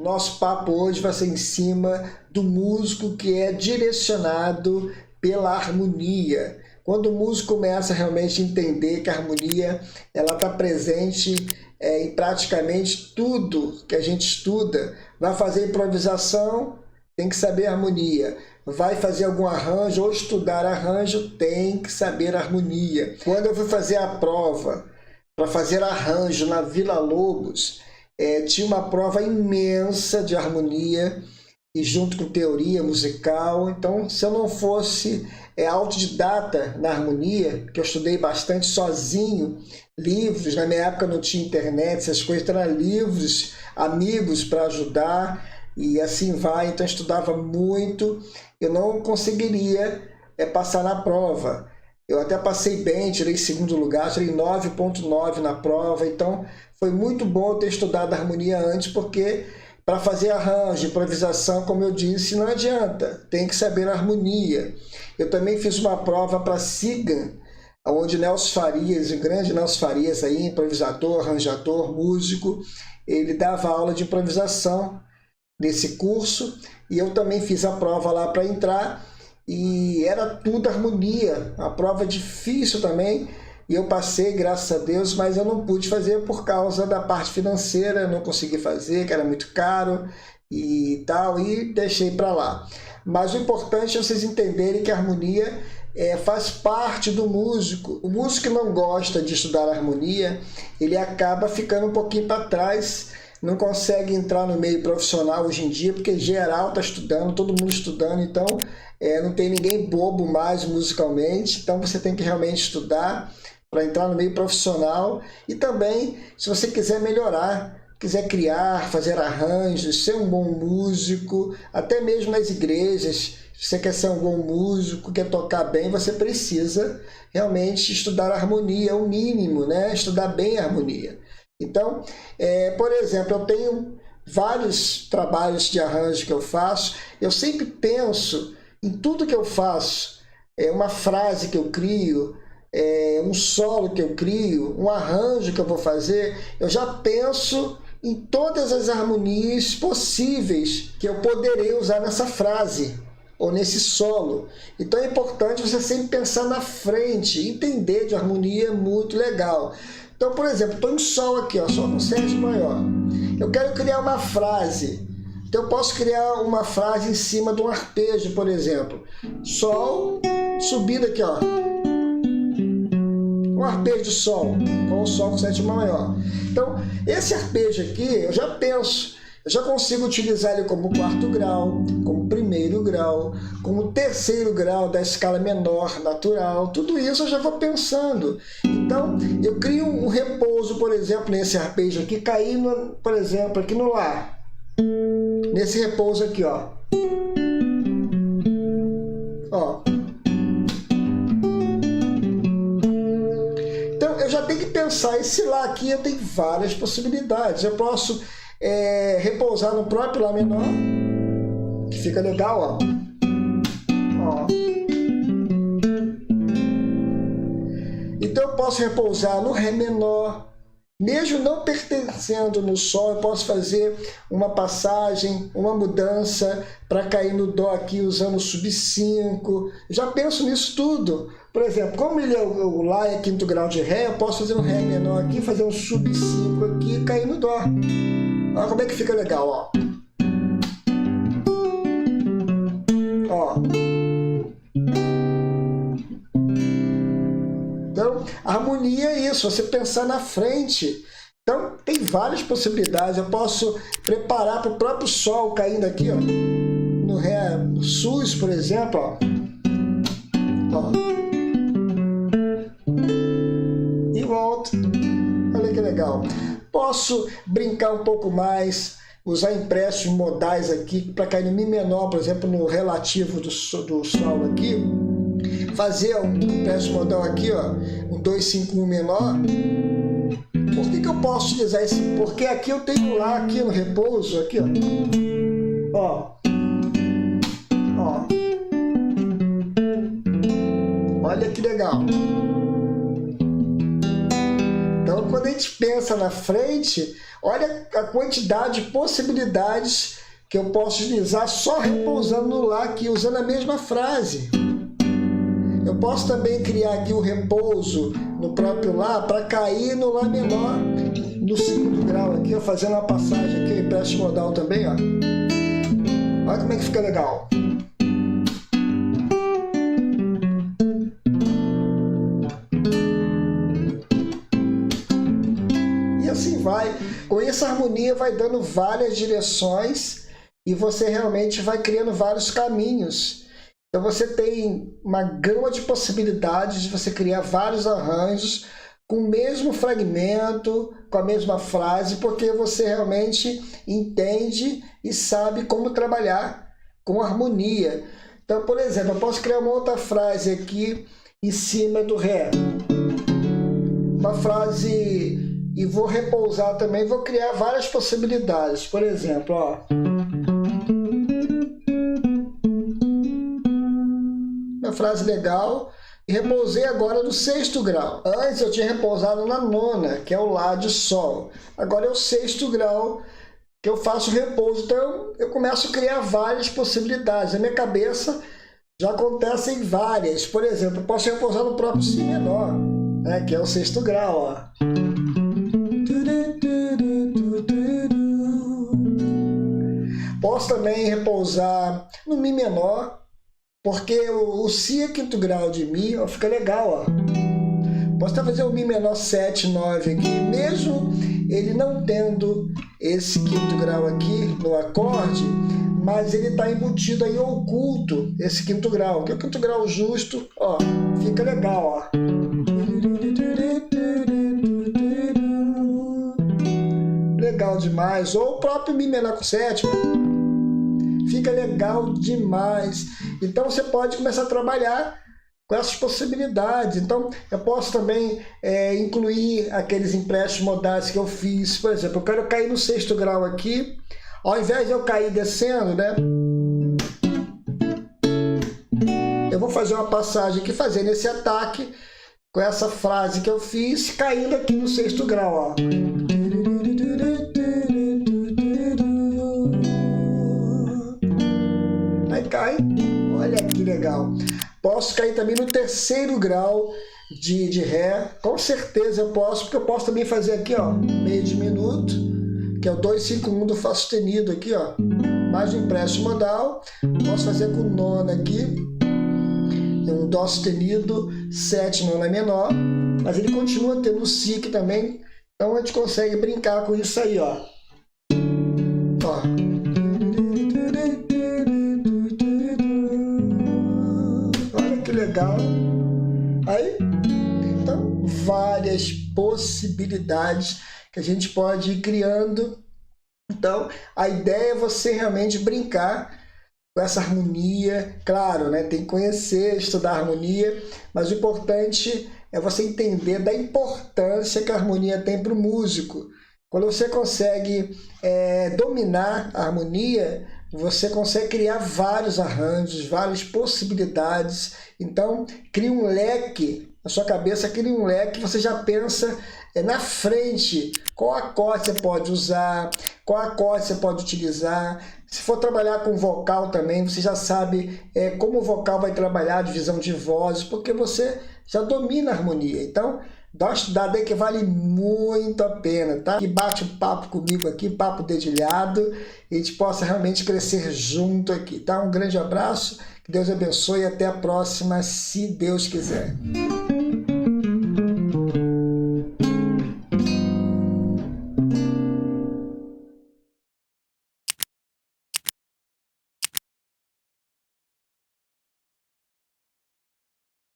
Nosso papo hoje vai ser em cima do músico que é direcionado pela harmonia. Quando o músico começa realmente a entender que a harmonia ela está presente em praticamente tudo que a gente estuda, vai fazer improvisação, tem que saber harmonia. Vai fazer algum arranjo ou estudar arranjo, tem que saber harmonia. Quando eu fui fazer a prova para fazer arranjo na Vila Lobos, tinha uma prova imensa de harmonia e junto com teoria musical. Então, se eu não fosse autodidata na harmonia, que eu estudei bastante sozinho, livros, na minha época não tinha internet, essas coisas, eram livros, amigos para ajudar e assim vai. Então, eu estudava muito, eu não conseguiria passar na prova. Eu até passei bem, tirei segundo lugar, tirei 9,9 na prova. Então, foi muito bom ter estudado harmonia antes, porque para fazer arranjo, improvisação, como eu disse, não adianta. Tem que saber harmonia. Eu também fiz uma prova para Sigan, onde Nelson Farias, o grande Nelson Farias, aí, improvisador, arranjador, músico, ele dava aula de improvisação nesse curso. E eu também fiz a prova lá para entrar. E era tudo harmonia, a prova difícil também, e eu passei, graças a Deus, mas eu não pude fazer por causa da parte financeira, não consegui fazer, que era muito caro e tal, e deixei para lá. Mas o importante é vocês entenderem que a harmonia faz parte do músico. O músico que não gosta de estudar harmonia, ele acaba ficando um pouquinho para trás, não consegue entrar no meio profissional hoje em dia, porque geral está estudando, todo mundo estudando, então não tem ninguém bobo mais musicalmente, então você tem que realmente estudar para entrar no meio profissional. E também, se você quiser melhorar, quiser criar, fazer arranjos, ser um bom músico, até mesmo nas igrejas, se você quer ser um bom músico, quer tocar bem, você precisa realmente estudar harmonia, é o mínimo, né? Estudar bem a harmonia. Então, por exemplo, eu tenho vários trabalhos de arranjo que eu faço, eu sempre penso em tudo que eu faço, uma frase que eu crio, um solo que eu crio, um arranjo que eu vou fazer, eu já penso em todas as harmonias possíveis que eu poderei usar nessa frase ou nesse solo. Então é importante você sempre pensar na frente, entender de harmonia é muito legal. Então, por exemplo, estou em sol aqui, ó, sol com sete maior. Eu quero criar uma frase. Então, eu posso criar uma frase em cima de um arpejo, por exemplo. Sol, subindo aqui, ó. Um arpejo de sol, com o sol com sétima maior. Então, esse arpejo aqui, eu já penso. Eu já consigo utilizar ele como quarto grau, como primeiro grau, como terceiro grau da escala menor natural. Tudo isso eu já vou pensando. Então, eu crio um repouso, por exemplo, nesse arpejo aqui, caindo, por exemplo, aqui no Lá. Nesse repouso aqui, ó. Ó. Então, eu já tenho que pensar, esse Lá aqui eu tenho várias possibilidades. Eu posso repousar no próprio Lá menor, que fica legal, ó. Então eu posso repousar no Ré menor, mesmo não pertencendo no Sol, eu posso fazer uma passagem, uma mudança para cair no Dó aqui usando o sub-5. Já penso nisso tudo. Por exemplo, como ele o Lá é quinto grau de Ré, eu posso fazer um Ré menor aqui, fazer um sub-5 aqui e cair no Dó. Olha como é que fica legal, ó. Ó. Então, harmonia é isso, você pensar na frente. Então, tem várias possibilidades. Eu posso preparar para o próprio Sol caindo aqui, ó. No Ré sus, por exemplo, ó. Ó. E volto. Olha que legal. Posso brincar um pouco mais, usar empréstimos modais aqui para cair no Mi menor, por exemplo, no relativo do Sol aqui. Fazer um empréstimo modal aqui, ó, um 2-5-1 menor. Por que eu posso utilizar esse? Porque aqui eu tenho Lá aqui no repouso, aqui, ó. Ó. Ó. Olha que legal. Então, quando a gente pensa na frente, Olha a quantidade de possibilidades que eu posso utilizar só repousando no Lá aqui, usando a mesma frase. Eu posso também criar aqui o repouso no próprio Lá para cair no Lá menor, no segundo grau aqui, ó, fazendo uma passagem aqui, empréstimo modal também, ó. Olha como é que fica legal. E assim vai. Com essa harmonia vai dando várias direções e você realmente vai criando vários caminhos. Então você tem uma gama de possibilidades de você criar vários arranjos com o mesmo fragmento, com a mesma frase, porque você realmente entende e sabe como trabalhar com harmonia. Então, por exemplo, eu posso criar uma outra frase aqui em cima do Ré. Uma frase, e vou repousar também, vou criar várias possibilidades. Por exemplo, ó. Uma frase legal. E repousei agora no sexto grau. Antes eu tinha repousado na nona, que é o Lá de Sol. Agora é o sexto grau que eu faço repouso. Então eu começo a criar várias possibilidades. Na minha cabeça já acontecem várias. Por exemplo, eu posso repousar no próprio Si menor, né, que é o sexto grau. Ó. Posso também repousar no Mi menor, porque o Si é quinto grau de Mi, ó, fica legal, ó. Posso até fazer o Mi menor 7, 9 aqui, mesmo ele não tendo esse quinto grau aqui no acorde, mas ele está embutido aí oculto, esse quinto grau, que é o quinto grau justo, ó, fica legal, ó. Legal demais, ou o próprio Mi menor com 7, fica legal demais. Então você pode começar a trabalhar com essas possibilidades. Então eu posso também incluir aqueles empréstimos modais que eu fiz. Por exemplo, eu quero cair no sexto grau aqui, ao invés de eu cair descendo, né? Eu vou fazer uma passagem aqui, fazendo esse ataque com essa frase que eu fiz, caindo aqui no sexto grau, ó. Cai, olha que legal. Posso cair também no terceiro grau de Ré, com certeza eu posso, porque eu posso também fazer aqui, ó, meio diminuto, que é o 251 do Fá sustenido aqui, ó, mais um empréstimo modal. Posso fazer com nona aqui, um Dó sustenido, 7, nona menor, mas ele continua tendo o Si aqui também, então a gente consegue brincar com isso aí, ó. Ó. Legal. Aí, então, várias possibilidades que a gente pode ir criando. Então, a ideia é você realmente brincar com essa harmonia. Claro, né? Tem que conhecer, estudar a harmonia, mas o importante é você entender da importância que a harmonia tem para o músico. Quando você consegue dominar a harmonia, você consegue criar vários arranjos, várias possibilidades. Então, cria um leque, na sua cabeça cria um leque, você já pensa na frente, qual acorde você pode usar, qual acorde você pode utilizar. Se for trabalhar com vocal também, você já sabe como o vocal vai trabalhar, divisão de vozes, porque você já domina a harmonia. Então, dá uma estudada aí que vale muito a pena, tá? Que bate um papo comigo aqui, papo dedilhado, e a gente possa realmente crescer junto aqui, tá? Um grande abraço, que Deus abençoe e até a próxima, se Deus quiser.